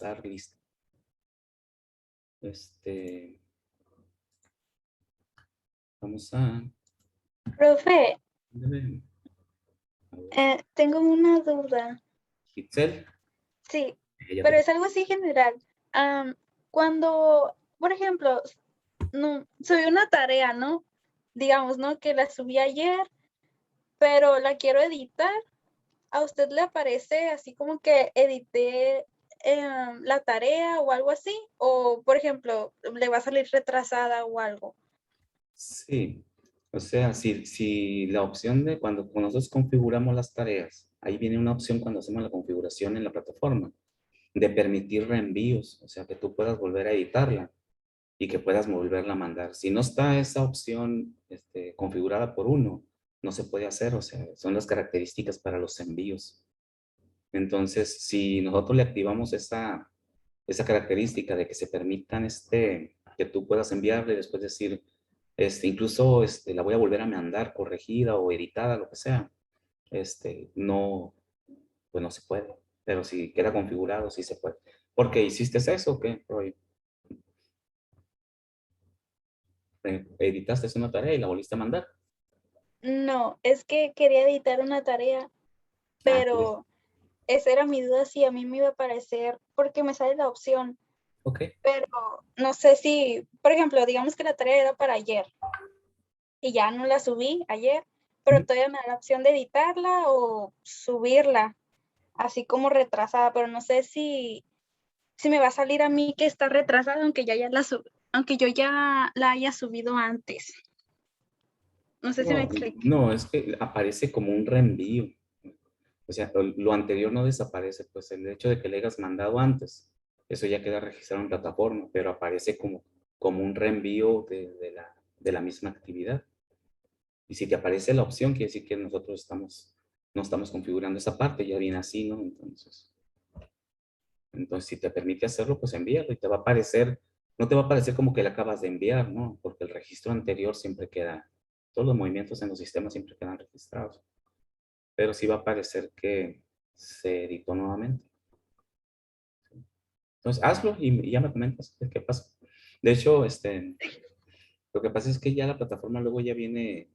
estar lista. Vamos a... Profe, Ándale. A ver, tengo una duda. Itzel, Sí, ya pero te... es algo así general. Cuando, por ejemplo, no, subí una tarea, ¿no? Digamos, ¿no? Que la subí ayer, pero la quiero editar. ¿A usted le aparece así como que edité la tarea o algo así? O, por ejemplo, le va a salir retrasada o algo. Sí, o sea, si la opción de cuando nosotros configuramos las tareas, ahí viene una opción cuando hacemos la configuración en la plataforma, de permitir reenvíos, o sea, que tú puedas volver a editarla y que puedas volverla a mandar. Si no está esa opción configurada por uno, no se puede hacer, o sea, son las características para los envíos. Entonces, si nosotros le activamos esa característica de que se permitan que tú puedas enviarle y después decir, incluso la voy a volver a mandar corregida o editada, lo que sea, no, pues no se puede. Pero si queda configurado, sí se puede. ¿Por qué hiciste eso o qué, Roy? Editaste una tarea y la volviste a mandar. No, es que quería editar una tarea, Ah, ok. pero esa era mi duda si a mí me iba a aparecer porque me sale la opción, Ok. pero no sé si, por ejemplo, digamos que la tarea era para ayer y ya no la subí ayer, pero Ujú. todavía me da la opción de editarla o subirla, así como retrasada, pero no sé si me va a salir a mí que está retrasada, aunque yo ya la haya subido antes. No sé si me No, explique. no, es que aparece como un reenvío. O sea, lo anterior no desaparece, pues el hecho de que le hayas mandado antes, eso ya queda registrado en plataforma, pero aparece como un reenvío de la misma actividad. Y si te aparece la opción, quiere decir que nosotros no estamos configurando esa parte, ya viene así, ¿no? Entonces, si te permite hacerlo, pues envíalo y te va a aparecer, no te va a aparecer como que le acabas de enviar, ¿no? Porque el registro anterior siempre queda, todos los movimientos en los sistemas siempre quedan registrados, pero sí va a aparecer que se editó nuevamente. Entonces, hazlo y ya me comentas qué pasa. De hecho, lo que pasa es que ya la plataforma luego ya viene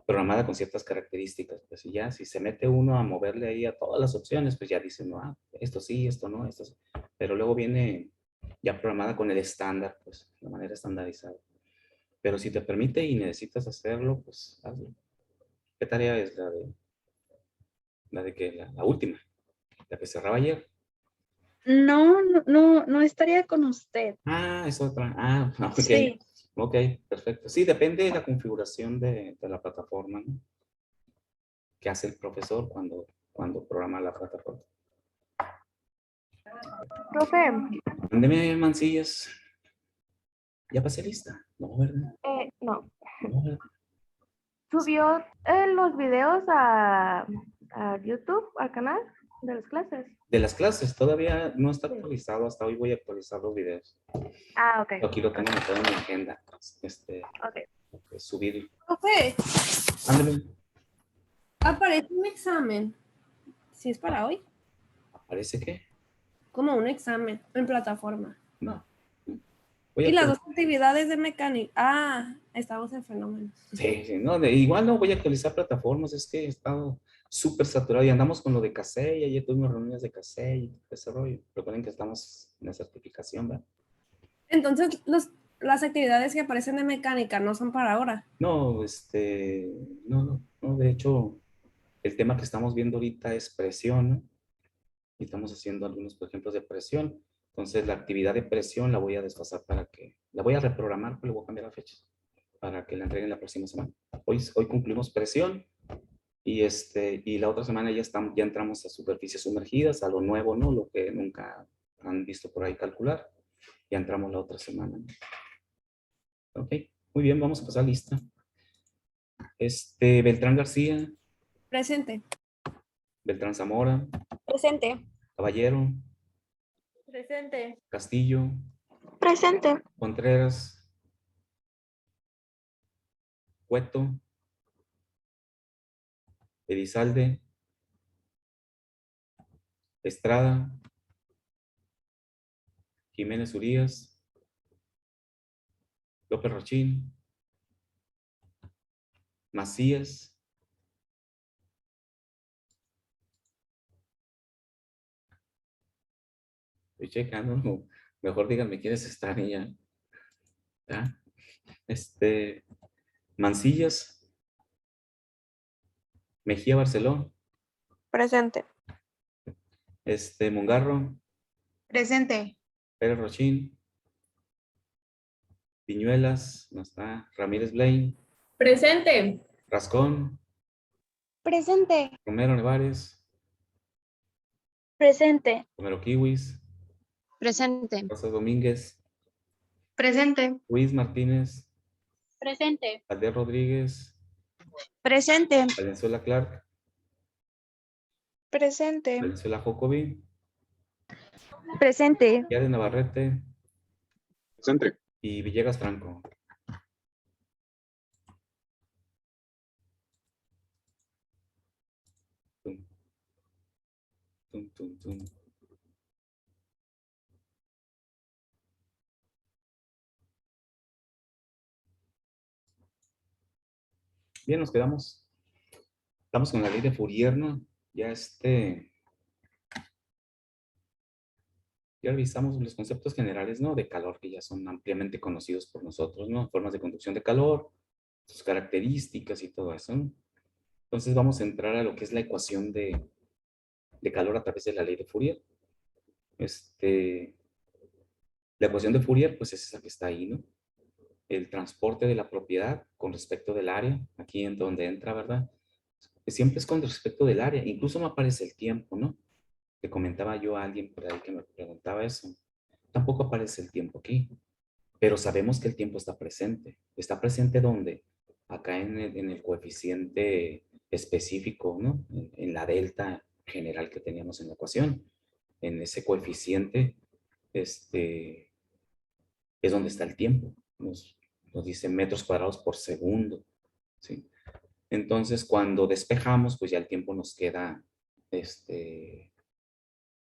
programada con ciertas características, pues y ya si se mete uno a moverle ahí a todas las opciones, pues ya dice, no, esto sí, esto no, esto sí. Pero luego viene ya programada con el estándar, pues, de manera estandarizada. Pero si te permite y necesitas hacerlo, pues hazlo. ¿Qué tarea es la de que la última, la que cerraba ayer? No, no, no, no estaría con usted. Ah, es otra. Ah, ok. Sí. Ok, perfecto. Sí, depende de la configuración de la plataforma, ¿no? Que hace el profesor cuando programa la plataforma. Profe, Mándeme mancillas. Ya pasé lista. No, ¿verdad? no. No, ¿verdad? ¿Subió los videos a YouTube, al canal de las clases? De las clases, todavía no está actualizado. Hasta hoy voy a actualizar los videos. Ah, ok. Aquí lo tengo anotado en mi agenda. Ok. Subir. Profe, Ándale. aparece un examen. Si es para hoy, ¿Aparece qué? como un examen en plataforma. No. Voy a Y las dos actualizar. actividades de mecánica. Ah, estamos en fenómenos. Sí, sí, no, igual no voy a actualizar plataformas. Es que he estado súper saturado y andamos con lo de CASEI. Ayer tuvimos reuniones de CASEI y todo ese rollo. Recuerden que estamos en la certificación, ¿verdad? Entonces, las actividades que aparecen de mecánica no son para ahora. No, no, de hecho, el tema que estamos viendo ahorita es presión, ¿no? Y estamos haciendo algunos por ejemplos de presión. Entonces, la actividad de presión la voy a desfasar la voy a reprogramar, pero le voy a cambiar la fecha para que la entreguen la próxima semana. Hoy concluimos presión y la otra semana ya entramos a superficies sumergidas, a lo nuevo, ¿no? Lo que nunca han visto por ahí calcular. Ya entramos la otra semana, ¿no? Ok, muy bien, vamos a pasar lista. Beltrán García, Presente. Beltrán Zamora, Presente. Caballero, Presente. Castillo, Presente. Contreras, Cueto, Elizalde, Estrada, Jiménez Urías, López Rochín, Macías, estoy checando, no, mejor díganme quiénes están y ya. ¿Ya? Mancillas, Mejía Barceló, Presente. Mongarro, Presente. Pérez Rochín, Piñuelas, no está, Ramírez Blaine, Presente. Rascón, Presente. Romero Nevares, Presente. Romero Kiwis, Presente. Rosas Domínguez, Presente. Luis Martínez, Presente. Alder Rodríguez, Presente. Valenzuela Clark, Presente. Valenzuela Jocobi, Presente. Yare Navarrete Presente. y Villegas Franco. Tum, tum, tum, tum. Bien, nos quedamos. Estamos con la ley de Fourier, ¿no? Ya ya revisamos los conceptos generales, ¿no? De calor, que ya son ampliamente conocidos por nosotros, ¿no? Formas de conducción de calor, sus características y todo eso, ¿no? Entonces vamos a entrar a lo que es la ecuación de calor a través de la ley de Fourier. La ecuación de Fourier, pues es esa que está ahí, ¿no? El transporte de la propiedad con respecto del área, aquí en donde entra, ¿verdad? Siempre es con respecto del área, incluso no aparece el tiempo, ¿no? Le comentaba yo a alguien por ahí que me preguntaba eso. Tampoco aparece el tiempo aquí, pero sabemos que el tiempo está presente. ¿Está presente dónde? Acá en el coeficiente específico, ¿no? En la delta general que teníamos en la ecuación. En ese coeficiente, es donde está el tiempo. Nos dice metros cuadrados por segundo, ¿sí? Entonces, cuando despejamos, pues ya el tiempo nos queda,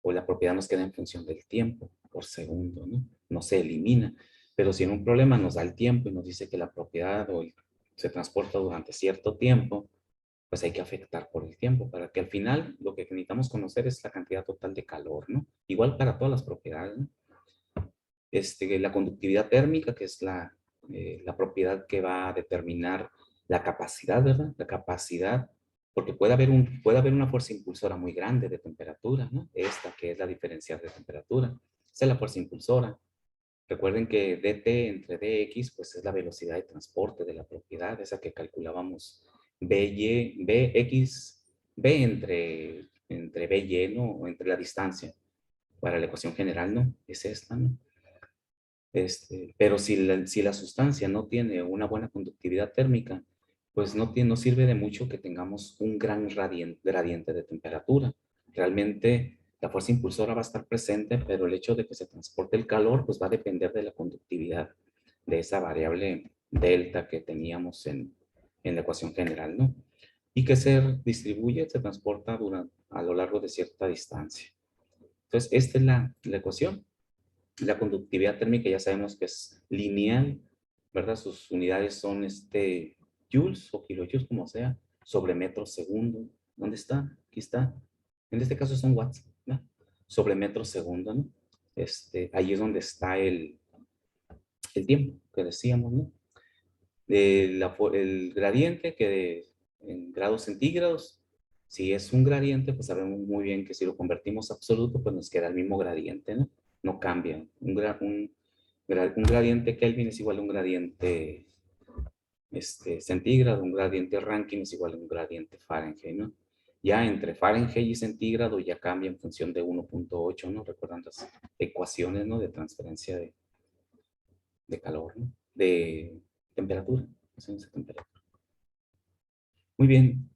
o la propiedad nos queda en función del tiempo por segundo, ¿no? No se elimina. Pero si en un problema nos da el tiempo y nos dice que la propiedad se transporta durante cierto tiempo, pues hay que afectar por el tiempo, para que al final lo que necesitamos conocer es la cantidad total de calor, ¿no? Igual para todas las propiedades, ¿no? La conductividad térmica, que es la propiedad que va a determinar la capacidad, ¿verdad? La capacidad, porque puede haber una fuerza impulsora muy grande de temperatura, ¿no? Esta que es la diferencial de temperatura. Esa es la fuerza impulsora. Recuerden que dt entre dx, pues es la velocidad de transporte de la propiedad, esa que calculábamos bx, b entre by, ¿no? O entre la distancia. Para la ecuación general, ¿no? Es esta, ¿no? Pero si la sustancia no tiene una buena conductividad térmica, pues no sirve de mucho que tengamos un gran gradiente de temperatura. Realmente la fuerza impulsora va a estar presente, pero el hecho de que se transporte el calor, pues va a depender de la conductividad de esa variable delta que teníamos en la ecuación general, ¿no? Y que se distribuye, se transporta a lo largo de cierta distancia. Entonces, esta es la ecuación. La conductividad térmica ya sabemos que es lineal, ¿verdad? Sus unidades son joules o kilojoules, como sea, sobre metro segundo. ¿Dónde está? Aquí está. En este caso son watts, ¿no? Sobre metro segundo, ¿no? Ahí es donde está el tiempo que decíamos, ¿no? El gradiente en grados centígrados, si es un gradiente, pues sabemos muy bien que si lo convertimos a absoluto, pues nos queda el mismo gradiente, ¿no? No cambia. Un gradiente Kelvin es igual a un gradiente centígrado, un gradiente Rankine es igual a un gradiente Fahrenheit, ¿no? Ya entre Fahrenheit y centígrado ya cambia en función de 1.8, ¿no? Recuerdan las ecuaciones, ¿no? De transferencia de calor, ¿no? De temperatura. Muy bien.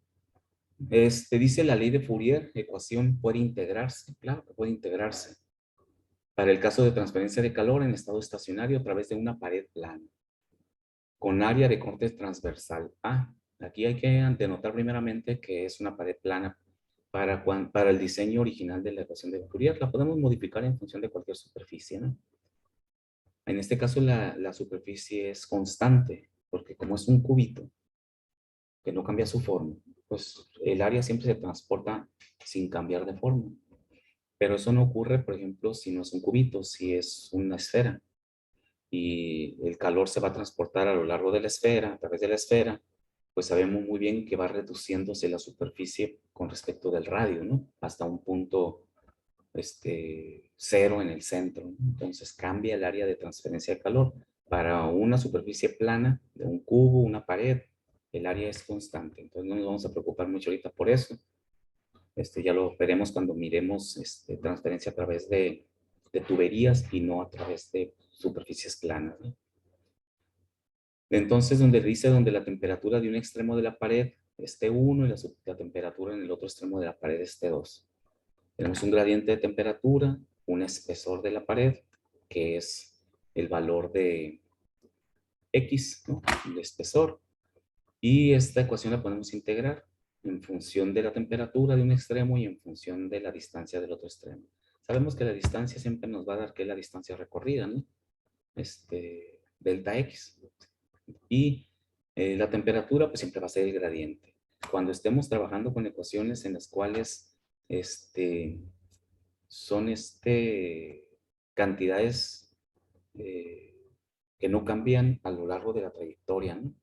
Dice la ley de Fourier, ecuación puede integrarse, claro que puede integrarse. Para el caso de transferencia de calor en estado estacionario a través de una pared plana, con área de corte transversal A. Aquí hay que denotar primeramente que es una pared plana para el diseño original de la ecuación de Fourier. La podemos modificar en función de cualquier superficie, ¿no? En este caso la superficie es constante, porque como es un cubito que no cambia su forma, pues el área siempre se transporta sin cambiar de forma. Pero eso no ocurre, por ejemplo, si no es un cubito, si es una esfera. Y el calor se va a transportar a lo largo de la esfera, a través de la esfera, pues sabemos muy bien que va reduciéndose la superficie con respecto del radio, ¿no? Hasta un punto cero en el centro, ¿no? Entonces cambia el área de transferencia de calor. Para una superficie plana de un cubo, una pared, el área es constante. Entonces no nos vamos a preocupar mucho ahorita por eso. Ya lo veremos cuando miremos transferencia a través de tuberías y no a través de superficies planas, ¿no? Entonces, donde dice donde la temperatura de un extremo de la pared es T1 y la temperatura en el otro extremo de la pared es T2. Tenemos un gradiente de temperatura, un espesor de la pared, que es el valor de X, ¿no? El espesor. Y esta ecuación la podemos integrar en función de la temperatura de un extremo y en función de la distancia del otro extremo. Sabemos que la distancia siempre nos va a dar que es la distancia recorrida, ¿no? Delta X. Y la temperatura pues siempre va a ser el gradiente. Cuando estemos trabajando con ecuaciones en las cuales son cantidades que no cambian a lo largo de la trayectoria, ¿no?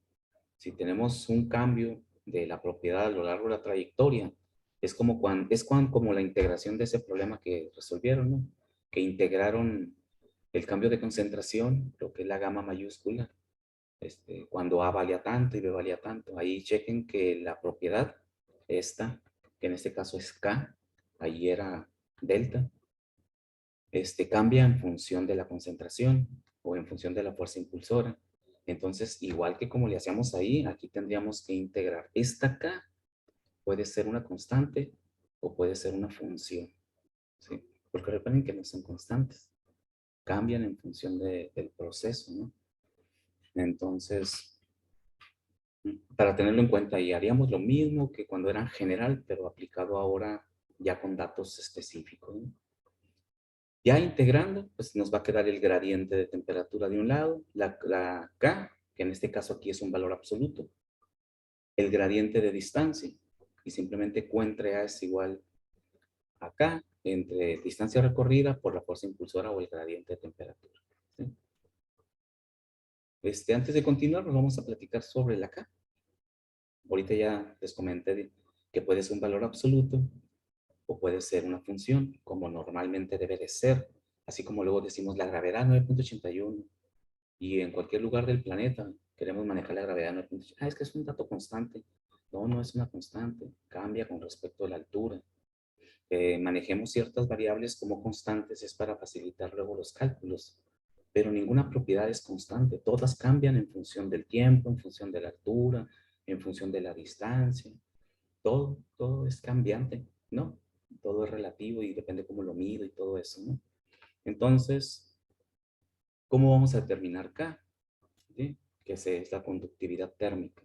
Si tenemos un cambio de la propiedad a lo largo de la trayectoria, es como como la integración de ese problema que resolvieron, ¿no? Que integraron el cambio de concentración, lo que es la gamma mayúscula, cuando A valía tanto y B valía tanto. Ahí chequen que la propiedad, esta, que en este caso es K, ahí era delta, cambia en función de la concentración o en función de la fuerza impulsora. Entonces, igual que como le hacíamos ahí, aquí tendríamos que integrar. Esta K puede ser una constante o puede ser una función, ¿sí? Porque recuerden que no son constantes, cambian en función del proceso, ¿no? Entonces, para tenerlo en cuenta, y haríamos lo mismo que cuando era general, pero aplicado ahora ya con datos específicos, ¿no? Ya integrando, pues nos va a quedar el gradiente de temperatura de un lado, la K, que en este caso aquí es un valor absoluto, el gradiente de distancia, y simplemente Q entre A es igual a K entre distancia recorrida por la fuerza impulsora o el gradiente de temperatura, ¿sí? Antes de continuar, nos vamos a platicar sobre la K. Ahorita ya les comenté que puede ser un valor absoluto o puede ser una función, como normalmente debe de ser, así como luego decimos la gravedad 9.81 y en cualquier lugar del planeta queremos manejar la gravedad 9.81. Es que es un dato constante. No, no es una constante, cambia con respecto a la altura. Manejemos ciertas variables como constantes es para facilitar luego los cálculos, pero ninguna propiedad es constante, todas cambian en función del tiempo, en función de la altura, en función de la distancia, todo es cambiante, ¿no? Todo es relativo y depende cómo lo mido y todo eso, ¿no? Entonces, ¿cómo vamos a determinar K? ¿Sí? Que es la conductividad térmica.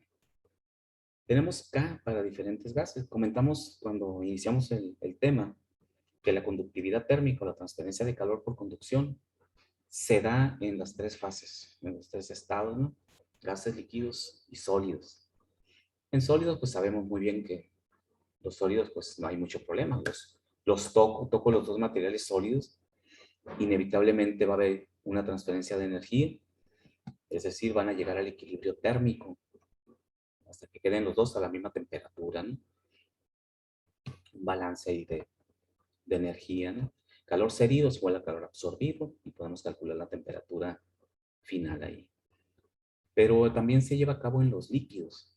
Tenemos K para diferentes gases. Comentamos cuando iniciamos el tema que la conductividad térmica o la transferencia de calor por conducción se da en las tres fases, en los tres estados, ¿no? Gases, líquidos y sólidos. En sólidos, pues sabemos muy bien que los sólidos, pues no hay mucho problema. Toco los dos materiales sólidos, inevitablemente va a haber una transferencia de energía, es decir, van a llegar al equilibrio térmico hasta que queden los dos a la misma temperatura, ¿no? Un balance ahí de energía, ¿no? Calor cedido es igual a calor absorbido y podemos calcular la temperatura final ahí. Pero también se lleva a cabo en los líquidos.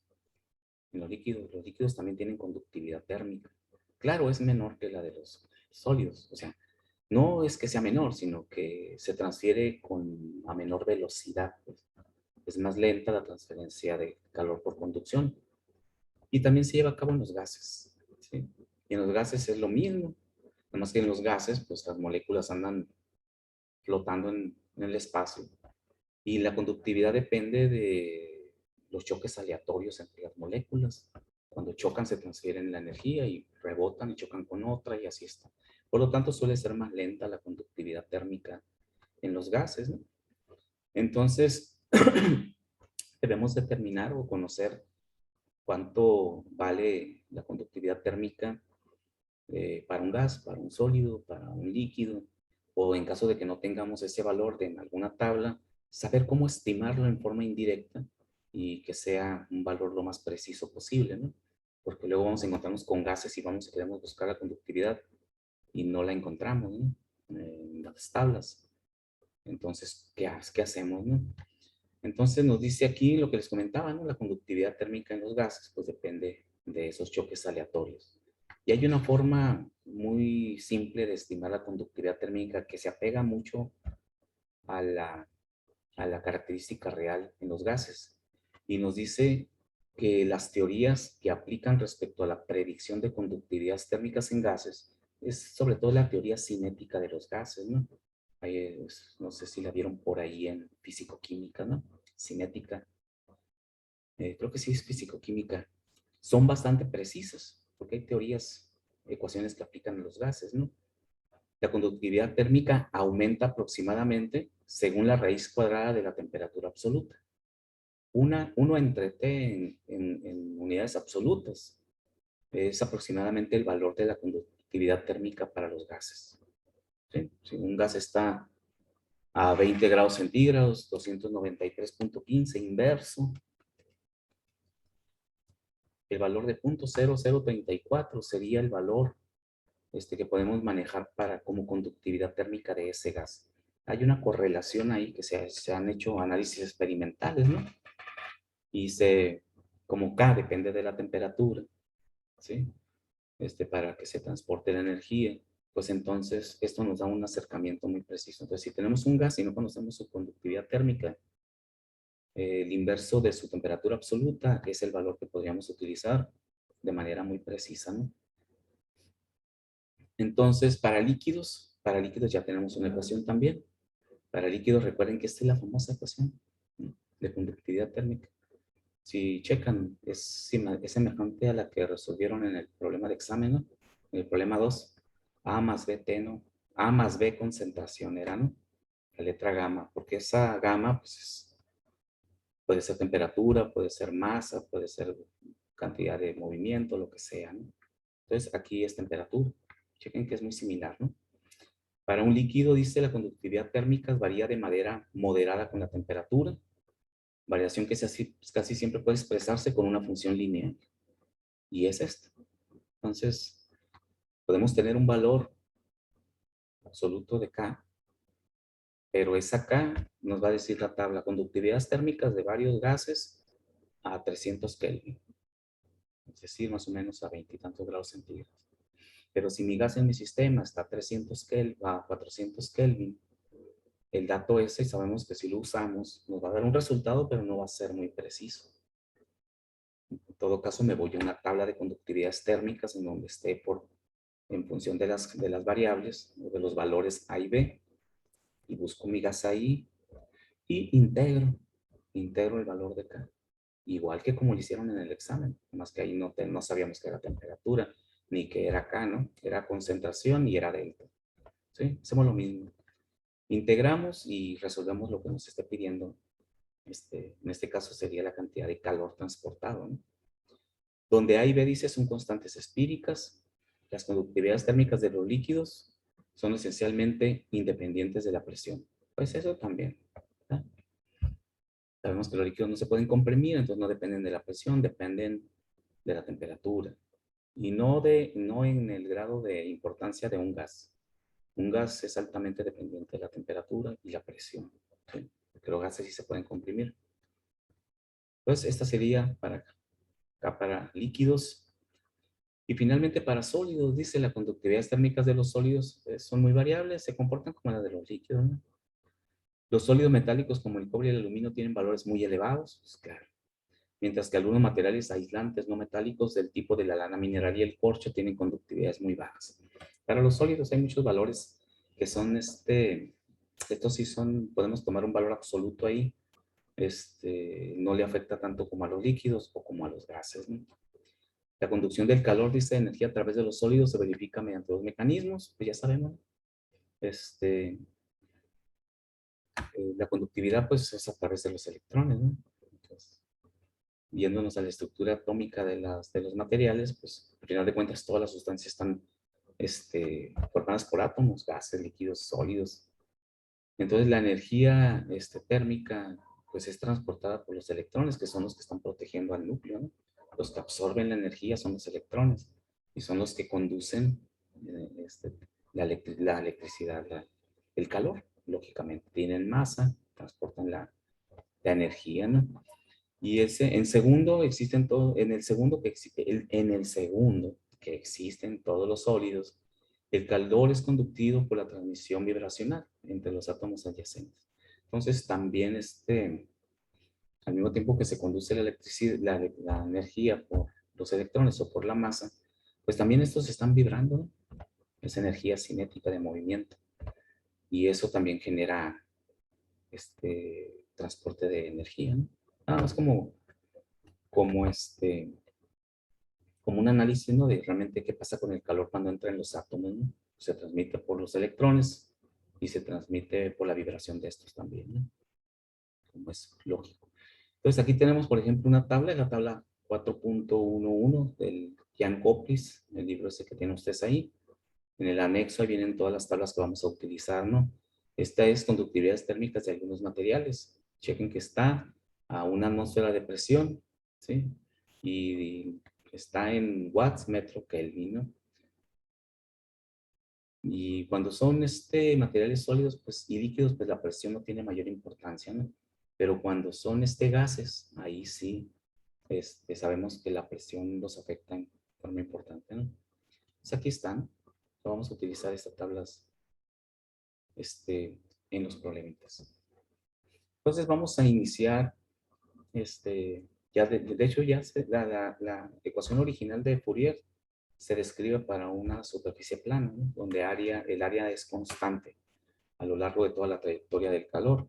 En los líquidos también tienen conductividad térmica. Claro, es menor que la de los sólidos. O sea, no es que sea menor, sino que se transfiere a menor velocidad. Pues. Es más lenta la transferencia de calor por conducción. Y también se lleva a cabo en los gases, ¿sí? Y en los gases es lo mismo. Nada más que en los gases, pues las moléculas andan flotando en el espacio. Y la conductividad depende de los choques aleatorios entre las moléculas. Cuando chocan se transfieren la energía y rebotan y chocan con otra y así está. Por lo tanto, suele ser más lenta la conductividad térmica en los gases, ¿no? Entonces, debemos determinar o conocer cuánto vale la conductividad térmica para un gas, para un sólido, para un líquido, o en caso de que no tengamos ese valor en alguna tabla, saber cómo estimarlo en forma indirecta y que sea un valor lo más preciso posible, ¿no? Porque luego vamos a encontrarnos con gases y queremos buscar la conductividad y no la encontramos, ¿no? En las tablas. Entonces, ¿qué hacemos, no? Entonces nos dice aquí lo que les comentaba, ¿no? La conductividad térmica en los gases, pues depende de esos choques aleatorios. Y hay una forma muy simple de estimar la conductividad térmica que se apega mucho a la característica real en los gases. Y nos dice que las teorías que aplican respecto a la predicción de conductividades térmicas en gases es sobre todo la teoría cinética de los gases, ¿no? No sé si la vieron por ahí en fisicoquímica, ¿no? Cinética. Creo que sí es fisicoquímica. Son bastante precisas, porque hay teorías, ecuaciones que aplican a los gases, ¿no? La conductividad térmica aumenta aproximadamente según la raíz cuadrada de la temperatura absoluta. Uno entre T en unidades absolutas es aproximadamente el valor de la conductividad térmica para los gases. ¿Sí? Si un gas está a 20 grados centígrados, 293.15 inverso, el valor de 0.0034 sería el valor que podemos manejar como conductividad térmica de ese gas. Hay una correlación ahí que se han hecho análisis experimentales, ¿no? Y como K depende de la temperatura, ¿sí? Para que se transporte la energía, pues entonces esto nos da un acercamiento muy preciso. Entonces, si tenemos un gas y no conocemos su conductividad térmica, el inverso de su temperatura absoluta es el valor que podríamos utilizar de manera muy precisa, ¿no? Entonces, para líquidos ya tenemos una ecuación también. Para líquidos, recuerden que esta es la famosa ecuación, ¿no?, de conductividad térmica. Si checan, es semejante a la que resolvieron en el problema de examen, ¿no? En el problema 2, A más B T, ¿no? A más B concentración era, ¿no? La letra gamma, porque esa gamma, pues, puede ser temperatura, puede ser masa, puede ser cantidad de movimiento, lo que sea, ¿no? Entonces, aquí es temperatura. Chequen que es muy similar, ¿no? Para un líquido, dice, la conductividad térmica varía de manera moderada con la temperatura, variación que casi siempre puede expresarse con una función lineal. Y es esta. Entonces, podemos tener un valor absoluto de K, pero esa K nos va a decir la tabla, conductividades térmicas de varios gases a 300 Kelvin. Es decir, más o menos a 20 y tantos grados centígrados. Pero si mi gas en mi sistema está a 300 Kelvin, a 400 Kelvin, el dato ese, sabemos que si lo usamos, nos va a dar un resultado, pero no va a ser muy preciso. En todo caso, me voy a una tabla de conductividades térmicas en donde esté en función de las variables, o de los valores A y B, y busco mi gas ahí, y integro el valor de K. Igual que como lo hicieron en el examen, más que ahí no sabíamos que era temperatura, ni que era K, ¿no? Era concentración y era delta. ¿Sí? Hacemos lo mismo. Integramos y resolvemos lo que nos esté pidiendo. En este caso sería la cantidad de calor transportado, ¿no? Donde A y B dice son constantes empíricas. Las conductividades térmicas de los líquidos son esencialmente independientes de la presión. Pues eso también, ¿verdad? Sabemos que los líquidos no se pueden comprimir, entonces no dependen de la presión, dependen de la temperatura. Y no en el grado de importancia de un gas. Un gas es altamente dependiente de la temperatura y la presión, ¿sí? Porque los gases sí se pueden comprimir. Entonces, esta sería para líquidos. Y finalmente, para sólidos, dice, las conductividades térmicas de los sólidos son muy variables, se comportan como las de los líquidos, ¿no? Los sólidos metálicos como el cobre y el aluminio tienen valores muy elevados, pues claro. Mientras que algunos materiales aislantes no metálicos del tipo de la lana mineral y el corcho tienen conductividades muy bajas. Para los sólidos hay muchos valores que son, estos sí son, podemos tomar un valor absoluto ahí, no le afecta tanto como a los líquidos o como a los gases, ¿no? La conducción del calor, dice, energía a través de los sólidos se verifica mediante dos mecanismos, pues ya sabemos, La conductividad, pues, es a través de los electrones, ¿no? Entonces, viéndonos a la estructura atómica de los materiales, pues, al final de cuentas, todas las sustancias están formadas por átomos, gases, líquidos, sólidos. Entonces, la energía térmica, pues, es transportada por los electrones, que son los que están protegiendo al núcleo, ¿no? Los que absorben la energía son los electrones, y son los que conducen la electricidad, el calor, lógicamente. Tienen masa, transportan la energía, ¿no? Y en segundo existen todos, en el segundo que existe, en el segundo que existen todos los sólidos, el calor es conducido por la transmisión vibracional entre los átomos adyacentes. Entonces también al mismo tiempo que se conduce la electricidad, la energía por los electrones o por la masa, pues también estos están vibrando, ¿no? Es energía cinética de movimiento. Y eso también genera transporte de energía, ¿no? Nada más como un análisis, ¿no? De realmente qué pasa con el calor cuando entra en los átomos, ¿no? Se transmite por los electrones y se transmite por la vibración de estos también, ¿no? Como es lógico. Entonces aquí tenemos, por ejemplo, una tabla, la tabla 4.11 del Jan Koplis, el libro ese que tienen ustedes ahí. En el anexo ahí vienen todas las tablas que vamos a utilizar, ¿no? Esta es conductividades térmicas de algunos materiales. Chequen que está a una atmósfera de presión, ¿sí? Y está en watts metro Kelvin, ¿no? Y cuando son materiales sólidos pues, y líquidos, pues la presión no tiene mayor importancia, ¿no? Pero cuando son gases, ahí sí sabemos que la presión los afecta en forma importante, ¿no? Pues aquí están. Vamos a utilizar estas tablas en los problemitas. Entonces vamos a iniciar, ya de hecho ya la ecuación original de Fourier se describe para una superficie plana, ¿no? Donde el área es constante a lo largo de toda la trayectoria del calor.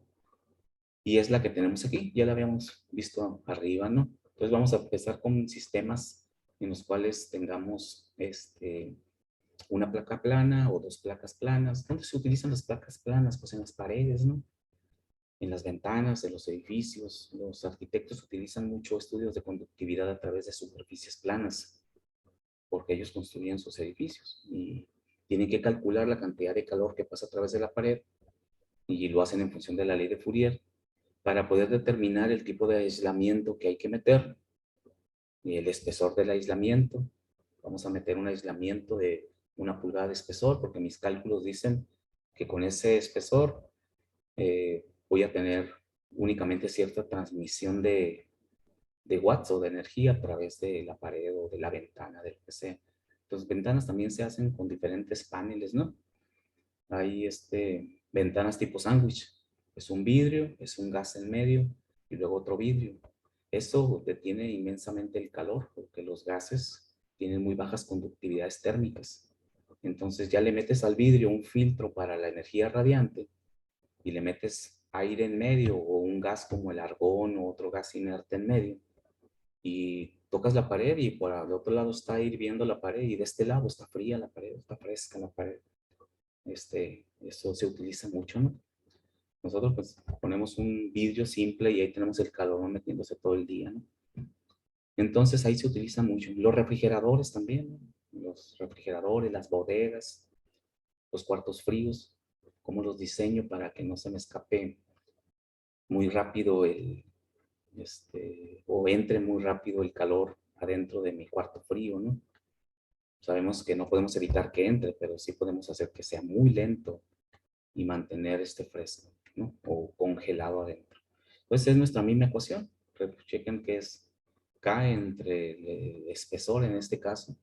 Y es la que tenemos aquí, ya la habíamos visto arriba, ¿no? Entonces vamos a empezar con sistemas en los cuales tengamos una placa plana o dos placas planas. ¿Dónde se utilizan las placas planas? Pues en las paredes, ¿no? En las ventanas de los edificios. Los arquitectos utilizan mucho estudios de conductividad a través de superficies planas, porque ellos construyen sus edificios y tienen que calcular la cantidad de calor que pasa a través de la pared y lo hacen en función de la ley de Fourier para poder determinar el tipo de aislamiento que hay que meter y el espesor del aislamiento. Vamos a meter un aislamiento de 1 pulgada de espesor porque mis cálculos dicen que con ese espesor voy a tener únicamente cierta transmisión de watts o de energía a través de la pared o de la ventana, del que sea. Entonces, ventanas también se hacen con diferentes paneles, ¿no? Hay ventanas tipo sándwich. Es un vidrio, es un gas en medio y luego otro vidrio. Esto detiene inmensamente el calor porque los gases tienen muy bajas conductividades térmicas. Entonces ya le metes al vidrio un filtro para la energía radiante y le metes aire en medio o un gas como el argón o otro gas inerte en medio y tocas la pared y por el otro lado está hirviendo la pared y de este lado está fría la pared, está fresca la pared. Eso se utiliza mucho, ¿no? Nosotros pues ponemos un vidrio simple y ahí tenemos el calor metiéndose todo el día, ¿no? Entonces ahí se utiliza mucho. Los refrigeradores también, ¿no? Los refrigeradores, las bodegas, los cuartos fríos, cómo los diseño para que no se me escape muy rápido o entre muy rápido el calor adentro de mi cuarto frío, ¿no? Sabemos que no podemos evitar que entre, pero sí podemos hacer que sea muy lento y mantener fresco, ¿no? O congelado adentro. Entonces es nuestra misma ecuación. Chequen que es K entre el espesor en este caso,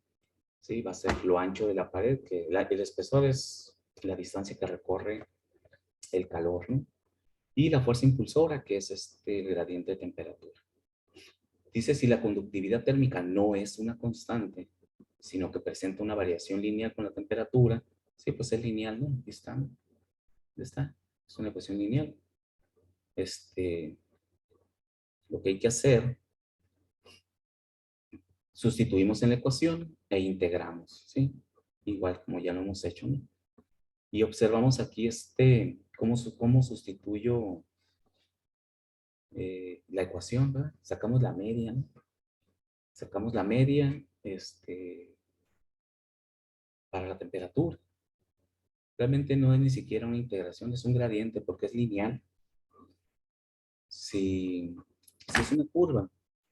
¿sí? Va a ser lo ancho de la pared, que el espesor es la distancia que recorre el calor, ¿no? Y la fuerza impulsora, que es gradiente de temperatura. Dice si la conductividad térmica no es una constante, sino que presenta una variación lineal con la temperatura, sí, pues es lineal, ¿no? Aquí está, ¿no? Está, es una ecuación lineal. Lo que hay que hacer, sustituimos en la ecuación e integramos, ¿sí? Igual como ya lo hemos hecho, ¿no? Y observamos aquí ¿Cómo sustituyo la ecuación, ¿verdad? Sacamos la media, ¿no? Sacamos la media para la temperatura. Realmente no es ni siquiera una integración, es un gradiente porque es lineal. Si es una curva,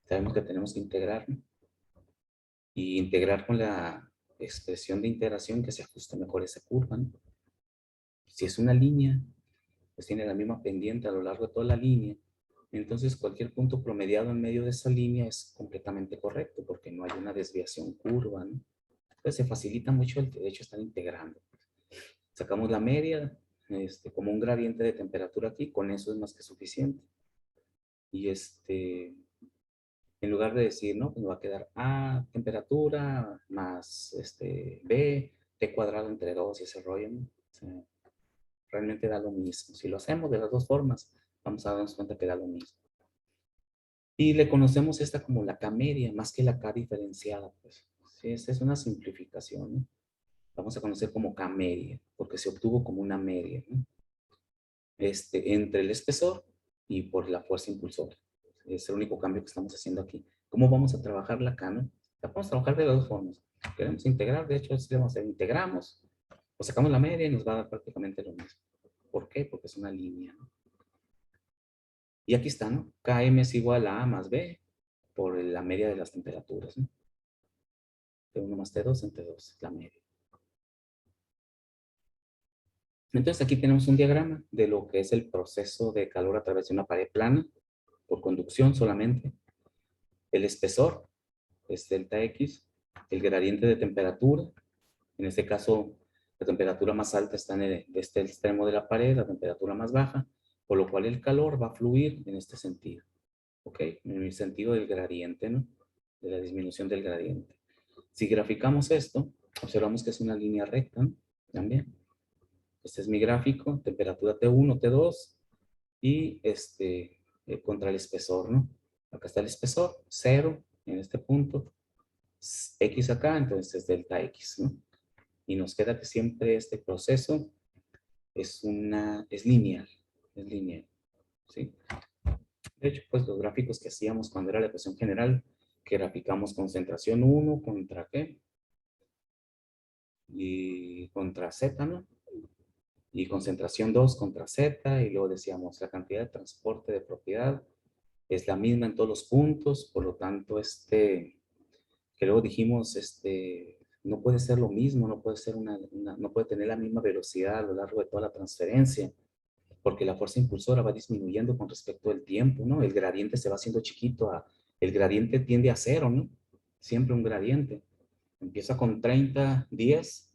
sabemos que tenemos que integrar, ¿no? Y integrar con la expresión de integración que se ajuste mejor a esa curva, ¿no? Si es una línea, pues tiene la misma pendiente a lo largo de toda la línea. Entonces cualquier punto promediado en medio de esa línea es completamente correcto porque no hay una desviación curva, ¿no? Entonces se facilita mucho el hecho están integrando. Sacamos la media, como un gradiente de temperatura aquí, con eso es más que suficiente. Y en lugar de decir, ¿no? Pues va a quedar A, temperatura, más B, T cuadrado entre 2 y ese rollo, ¿no? O sea, realmente da lo mismo. Si lo hacemos de las dos formas, vamos a darnos cuenta que da lo mismo. Y le conocemos esta como la K media, más que la K diferenciada, pues. Sí, esta es una simplificación, ¿no? Vamos a conocer como K media, porque se obtuvo como una media, ¿no? Entre el espesor y por la fuerza impulsora. Es el único cambio que estamos haciendo aquí. ¿Cómo vamos a trabajar la K, no? La vamos a trabajar de las dos formas. Queremos integrar, de hecho, si vamos a hacer, integramos, o sacamos la media y nos va a dar prácticamente lo mismo. ¿Por qué? Porque es una línea, ¿no? Y aquí está, ¿no? Km es igual a A más B por la media de las temperaturas, ¿no? T1 más T2 entre 2, la media. Entonces aquí tenemos un diagrama de lo que es el proceso de calor a través de una pared plana, por conducción solamente. El espesor es delta X, el gradiente de temperatura, en este caso la temperatura más alta está de este extremo de la pared, la temperatura más baja, por lo cual el calor va a fluir en este sentido, ¿ok? En el sentido del gradiente, ¿no? De la disminución del gradiente. Si graficamos esto, observamos que es una línea recta, ¿no? También. Este es mi gráfico, temperatura T1, T2 y contra el espesor, ¿no? Acá está el espesor, 0 en este punto, X acá, entonces es delta X, ¿no? Y nos queda que siempre este proceso es lineal, ¿sí? De hecho, pues los gráficos que hacíamos cuando era la ecuación general, que graficamos concentración 1 contra ¿qué? Y contra Z, ¿no? Y concentración 2 contra Z, y luego decíamos la cantidad de transporte de propiedad es la misma en todos los puntos, por lo tanto, que luego dijimos, no puede ser lo mismo, no puede ser no puede tener la misma velocidad a lo largo de toda la transferencia, porque la fuerza impulsora va disminuyendo con respecto al tiempo, ¿no? El gradiente se va haciendo chiquito, el gradiente tiende a cero, ¿no? Siempre un gradiente. Empieza con 30, 10,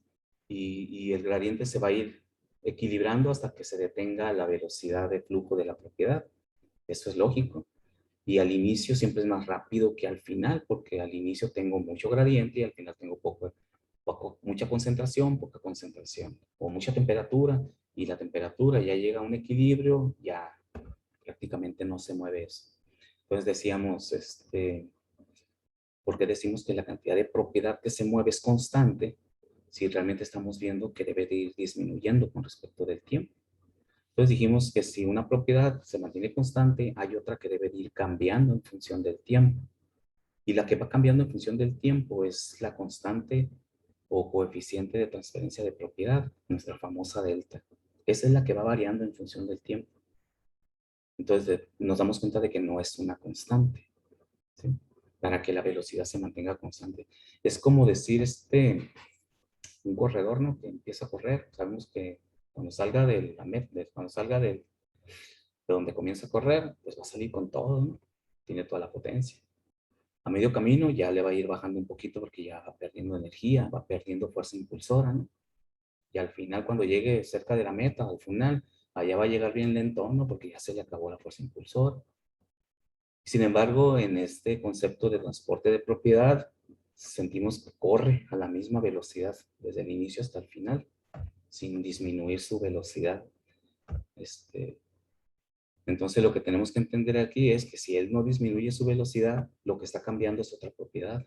y el gradiente se va a ir equilibrando hasta que se detenga la velocidad de flujo de la propiedad. Eso es lógico. Y al inicio siempre es más rápido que al final, porque al inicio tengo mucho gradiente y al final tengo mucha concentración, poca concentración, o mucha temperatura, y la temperatura ya llega a un equilibrio, ya prácticamente no se mueve eso. Entonces decíamos, porque decimos que la cantidad de propiedad que se mueve es constante, si realmente estamos viendo que debe de ir disminuyendo con respecto del tiempo. Entonces dijimos que si una propiedad se mantiene constante, hay otra que debe de ir cambiando en función del tiempo. Y la que va cambiando en función del tiempo es la constante o coeficiente de transferencia de propiedad, nuestra famosa delta. Esa es la que va variando en función del tiempo. Entonces nos damos cuenta de que no es una constante, ¿sí? Para que la velocidad se mantenga constante. Es como decir un corredor, ¿no? Que empieza a correr. Sabemos que cuando salga de donde comienza a correr, pues va a salir con todo, ¿no? Tiene toda la potencia. A medio camino ya le va a ir bajando un poquito porque ya va perdiendo energía, va perdiendo fuerza impulsora, ¿no? Y al final, cuando llegue cerca de la meta, al final, allá va a llegar bien lento, ¿no? Porque ya se le acabó la fuerza impulsora. Sin embargo, en este concepto de transporte de propiedad, sentimos que corre a la misma velocidad desde el inicio hasta el final, sin disminuir su velocidad. Entonces, lo que tenemos que entender aquí es que si él no disminuye su velocidad, lo que está cambiando es otra propiedad,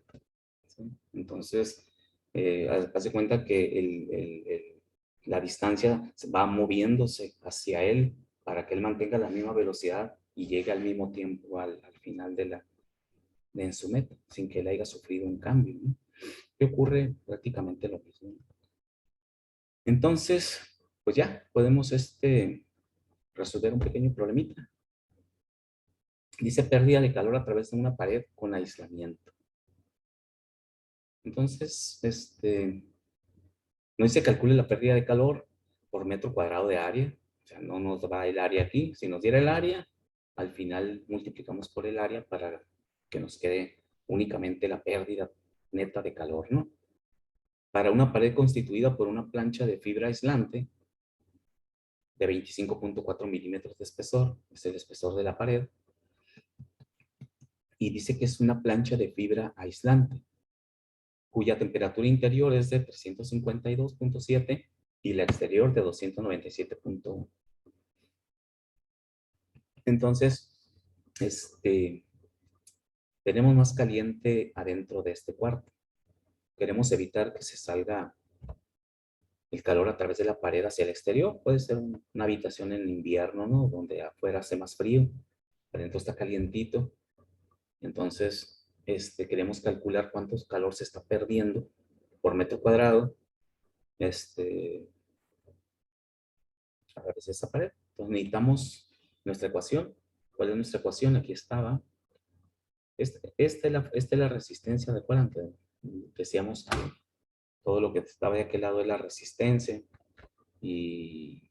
¿sí? Entonces, haz de cuenta que la distancia va moviéndose hacia él para que él mantenga la misma velocidad y llegue al mismo tiempo al final en su meta, sin que él haya sufrido un cambio, ¿no? Que ocurre prácticamente lo mismo. Entonces, pues ya, podemos resolver un pequeño problemita. Dice pérdida de calor a través de una pared con aislamiento. Entonces, no se calcule la pérdida de calor por metro cuadrado de área. O sea, no nos va el área aquí. Si nos diera el área, al final multiplicamos por el área para que nos quede únicamente la pérdida neta de calor, ¿no? Para una pared constituida por una plancha de fibra aislante de 25.4 milímetros de espesor, es el espesor de la pared, y dice que es una plancha de fibra aislante, cuya temperatura interior es de 352.7 y la exterior de 297.1. Entonces, tenemos más caliente adentro de este cuarto. Queremos evitar que se salga el calor a través de la pared hacia el exterior. Puede ser una habitación en invierno, ¿no? Donde afuera hace más frío, adentro está calientito. Entonces, queremos calcular cuánto calor se está perdiendo por metro cuadrado. A través de esa pared. Entonces necesitamos nuestra ecuación. ¿Cuál es nuestra ecuación? Aquí estaba. Esta es la resistencia, ¿recuerdan que decíamos que todo lo que estaba de aquel lado es la resistencia? Y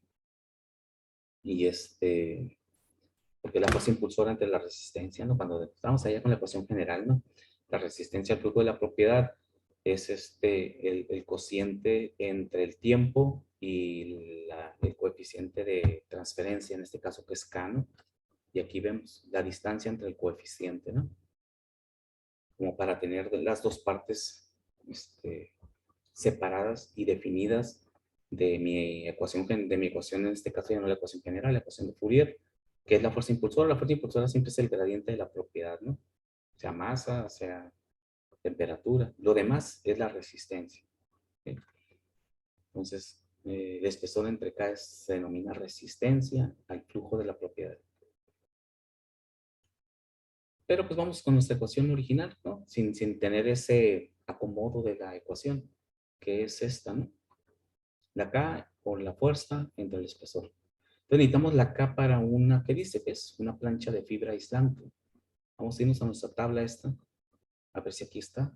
porque la fuerza impulsora entre la resistencia, ¿no? Cuando estamos allá con la ecuación general, ¿no? La resistencia al flujo de la propiedad es el cociente entre el tiempo y el coeficiente de transferencia, en este caso que es K, ¿no? Y aquí vemos la distancia entre el coeficiente, ¿no? Como para tener las dos partes separadas y definidas de mi ecuación, en este caso ya no la ecuación general, la ecuación de Fourier, que es la fuerza impulsora. La fuerza impulsora siempre es el gradiente de la propiedad, ¿no? Sea masa, sea temperatura. Lo demás es la resistencia. ¿Sí? Entonces, el espesor entre K se denomina resistencia al flujo de la propiedad. Pero pues vamos con nuestra ecuación original, ¿no? Sin tener ese acomodo de la ecuación, que es esta, ¿no? La K por la fuerza entre el espesor. Entonces necesitamos la K para una, ¿qué dice? Que es una plancha de fibra aislante. Vamos a irnos a nuestra tabla esta. A ver si aquí está.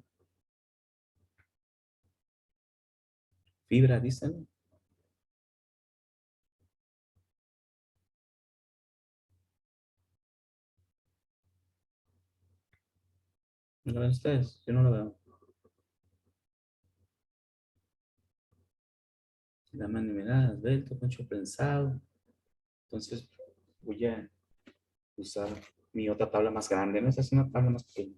Fibra, dicen. ¿No lo ven ustedes? Yo no lo veo. La maniobra esbelto, concho prensado. Entonces voy a usar mi otra tabla más grande, ¿no? Esa es una tabla más pequeña.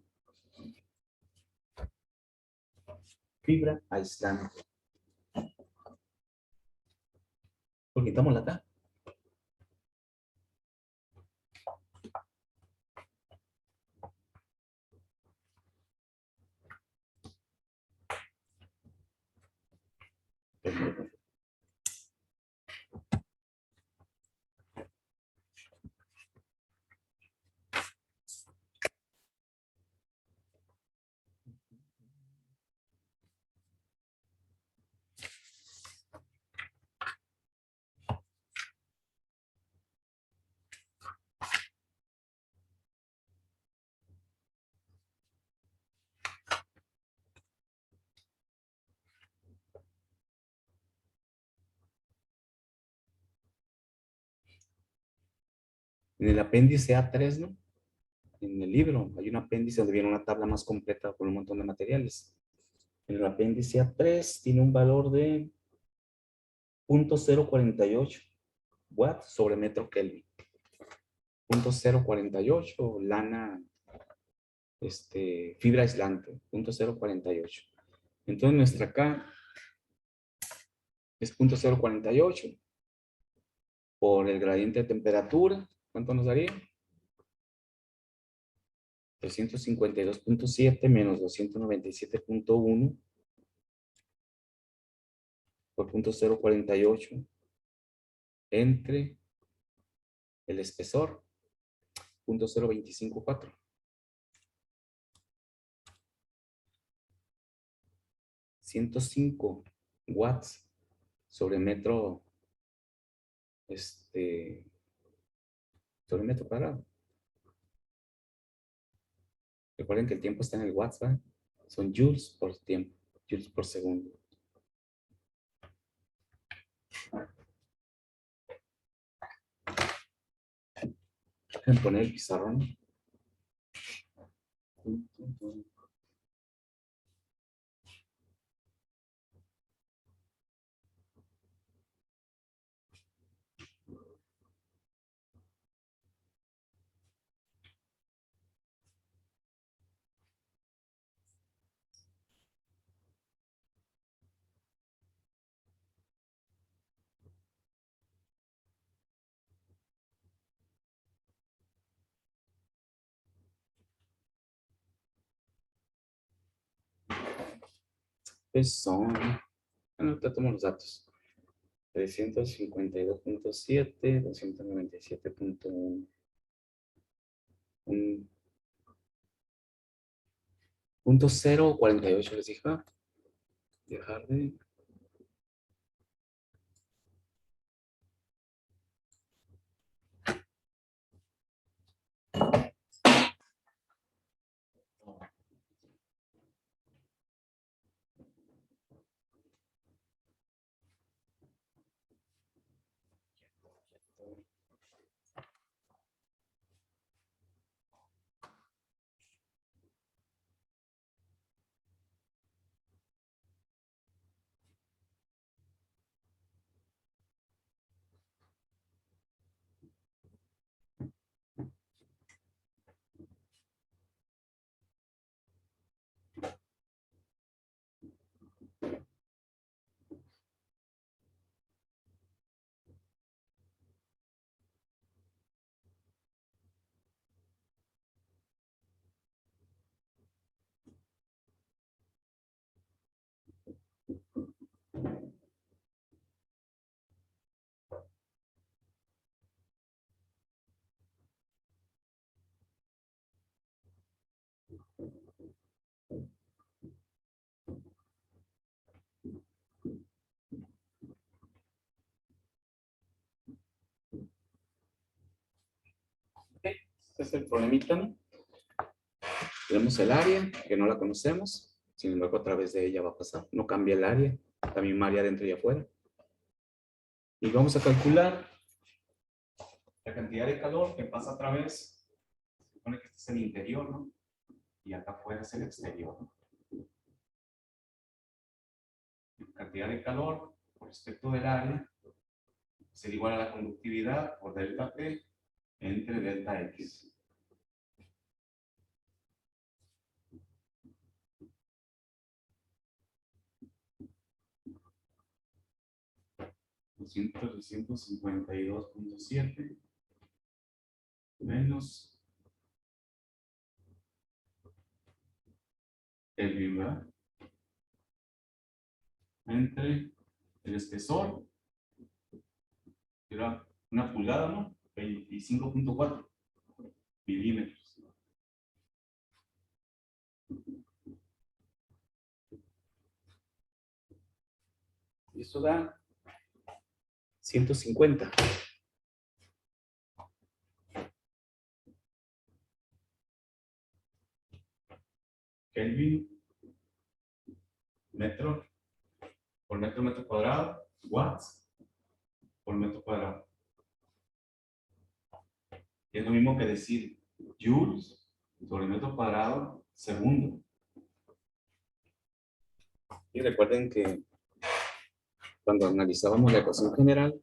Fibra aislante. Porque quitamos la K. En el apéndice A3, ¿no? En el libro hay un apéndice donde viene una tabla más completa con un montón de materiales. En el apéndice A3 tiene un valor de 0.048 watts sobre metro Kelvin. 0.048 lana, fibra aislante, 0.048. Entonces nuestra K es 0.048 por el gradiente de temperatura. ¿Cuánto nos daría? 352.7 menos 297.1 por 0.048 entre el espesor 0.0254. ...105 watts sobre metro, sobre metro cuadrado. Recuerden que el tiempo está en el watts, ¿verdad? Son joules por tiempo, joules por segundo. Déjenme poner el pizarrón. Pues son, bueno, te tomo los datos. 352.7, 297.1. Punto 0.48 les dije. Dejar de... Este es el problemita, ¿no? Tenemos el área, que no la conocemos. Sin embargo, a través de ella va a pasar. No cambia el área. La misma área dentro y afuera. Y vamos a calcular la cantidad de calor que pasa a través. Se supone que este es el interior, ¿no? Y acá afuera es el exterior, ¿no? La cantidad de calor por respecto del área será igual a la conductividad por delta P entre delta X. $252.7 menos el vibra entre el espesor, que era una pulgada, ¿no? 25.4 milímetros. Y eso da 150. Kelvin, metro por metro cuadrado, watts por metro cuadrado. Y es lo mismo que decir joules sobre metro cuadrado segundo. Y recuerden que cuando analizábamos la ecuación general,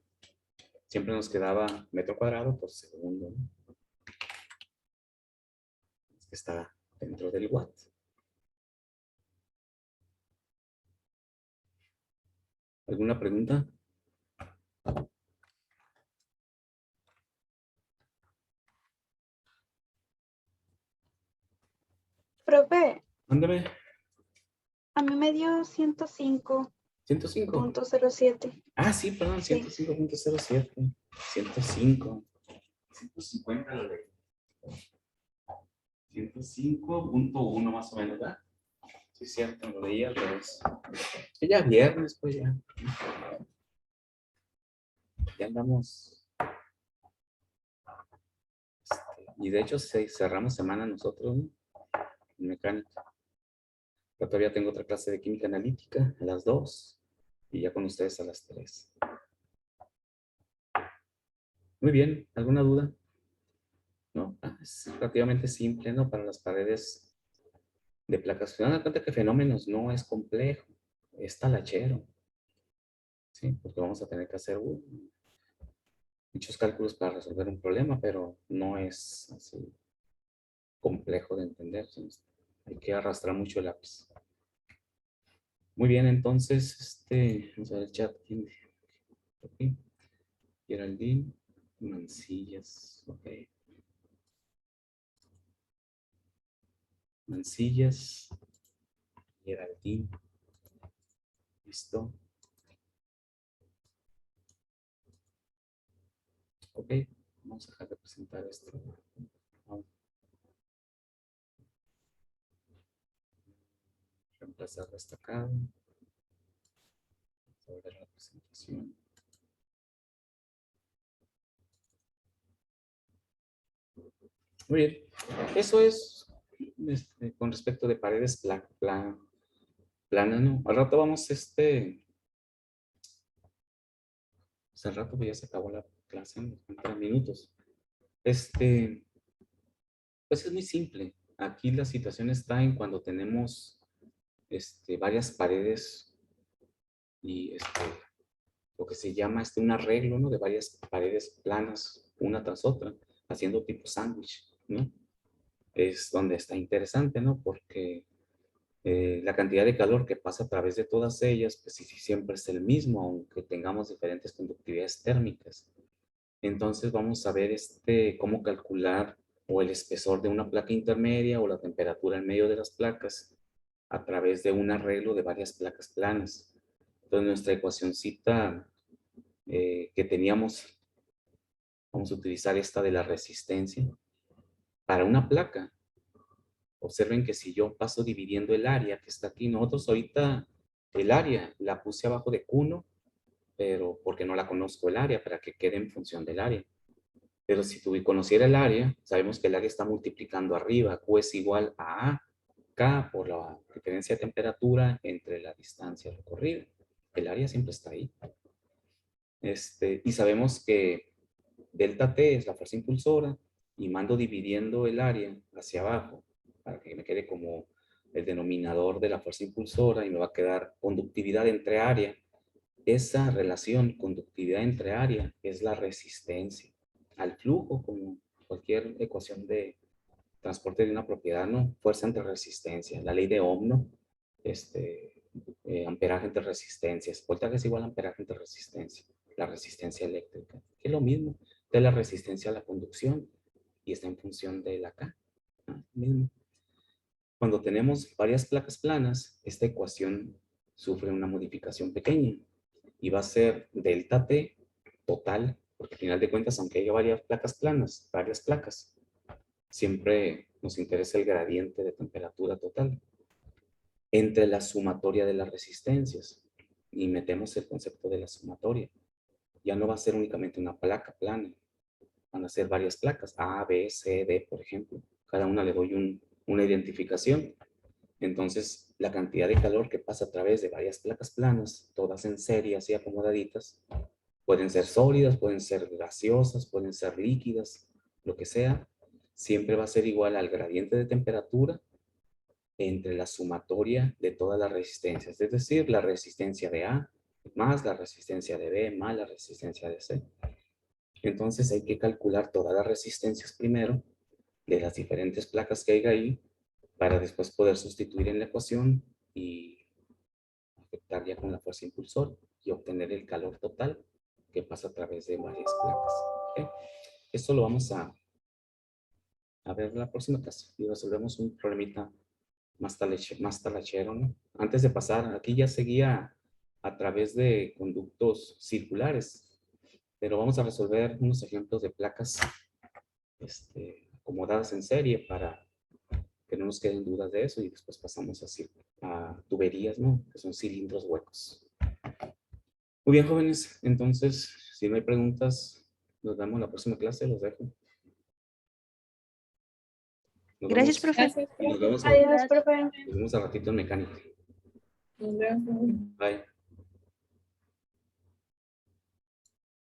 siempre nos quedaba metro cuadrado por segundo, ¿no? Es que está dentro del watt. ¿Alguna pregunta? Profe, Mándame. a mí me dio 105. 105. punto 07. Ah, sí, perdón, Sí. 105.07. 105. 150 lo leí. 105.1 más o menos, ¿verdad? Sí, cierto, lo leí al revés. Que ya viernes, pues ya. Ya andamos. Y de hecho cerramos semana nosotros, ¿no? En mecánica. Pero todavía tengo otra clase de química analítica a las 2 y ya con ustedes a las 3. Muy bien, ¿alguna duda? No, es relativamente simple, ¿no? Para las paredes de placas. Se dan cuenta que fenómenos no es complejo, es talachero. Sí, porque vamos a tener que hacer muchos cálculos para resolver un problema, pero no es así complejo de entender. Hay que arrastrar mucho el lápiz. Muy bien, entonces, vamos a ver el chat. Okay. Geraldine Mancillas, ok. Mancillas, Geraldine, listo. Ok, vamos a dejar de presentar esto. Vamos a reemplazar destacado. Vamos a ver la presentación. Muy bien, eso es con respecto de paredes planas, ¿no? Al rato vamos, hace rato pues ya se acabó la clase, en 30 minutos. Pues es muy simple. Aquí la situación está en cuando tenemos varias paredes y lo que se llama un arreglo, ¿no? De varias paredes planas, una tras otra, haciendo tipo sándwich, ¿no? Es donde está interesante, ¿no? Porque la cantidad de calor que pasa a través de todas ellas, pues sí, siempre es el mismo, aunque tengamos diferentes conductividades térmicas. Entonces vamos a ver cómo calcular o el espesor de una placa intermedia o la temperatura en medio de las placas a través de un arreglo de varias placas planas. Entonces nuestra ecuacióncita que teníamos, vamos a utilizar esta de la resistencia. Para una placa, observen que si yo paso dividiendo el área que está aquí, nosotros ahorita el área la puse abajo de Q1, pero porque no la conozco el área, para que quede en función del área. Pero si tú conociera el área, sabemos que el área está multiplicando arriba. Q es igual a K por la diferencia de temperatura entre la distancia recorrida. El área siempre está ahí. Y sabemos que delta T es la fuerza impulsora y mando dividiendo el área hacia abajo para que me quede como el denominador de la fuerza impulsora y me va a quedar conductividad entre área. Esa relación conductividad entre área es la resistencia al flujo, como cualquier ecuación de transporte de una propiedad, ¿no? Fuerza entre resistencia, la ley de Ohm, ¿no? Amperaje entre resistencias, voltaje es igual a amperaje entre resistencia, la resistencia eléctrica, que es lo mismo de la resistencia a la conducción y está en función de la K, ¿no? Mismo. Cuando tenemos varias placas planas, esta ecuación sufre una modificación pequeña y va a ser delta T total, porque al final de cuentas, aunque haya varias placas planas, varias placas, siempre nos interesa el gradiente de temperatura total entre la sumatoria de las resistencias y metemos el concepto de la sumatoria. Ya no va a ser únicamente una placa plana, van a ser varias placas, A, B, C, D, por ejemplo. Cada una le doy una identificación. Entonces, la cantidad de calor que pasa a través de varias placas planas, todas en serie, así acomodaditas, pueden ser sólidas, pueden ser gaseosas, pueden ser líquidas, lo que sea, siempre va a ser igual al gradiente de temperatura entre la sumatoria de todas las resistencias, es decir, la resistencia de A más la resistencia de B más la resistencia de C. Entonces hay que calcular todas las resistencias primero de las diferentes placas que hay ahí para después poder sustituir en la ecuación y afectar ya con la fuerza impulsora y obtener el calor total que pasa a través de varias placas. ¿Okay? Esto lo vamos a ver en la próxima clase y resolvemos un problemita más talachero, ¿no? Antes de pasar, aquí ya seguía a través de conductos circulares. Pero vamos a resolver unos ejemplos de placas acomodadas en serie para que no nos queden dudas de eso y después pasamos a tuberías, ¿no? Que son cilindros huecos. Muy bien, jóvenes. Entonces, si no hay preguntas, nos vemos en la próxima clase. Los dejo. Nos Gracias, vemos- profe. y nos vemos, Adiós, profe. nos vemos al ratito en mecánica. Bye.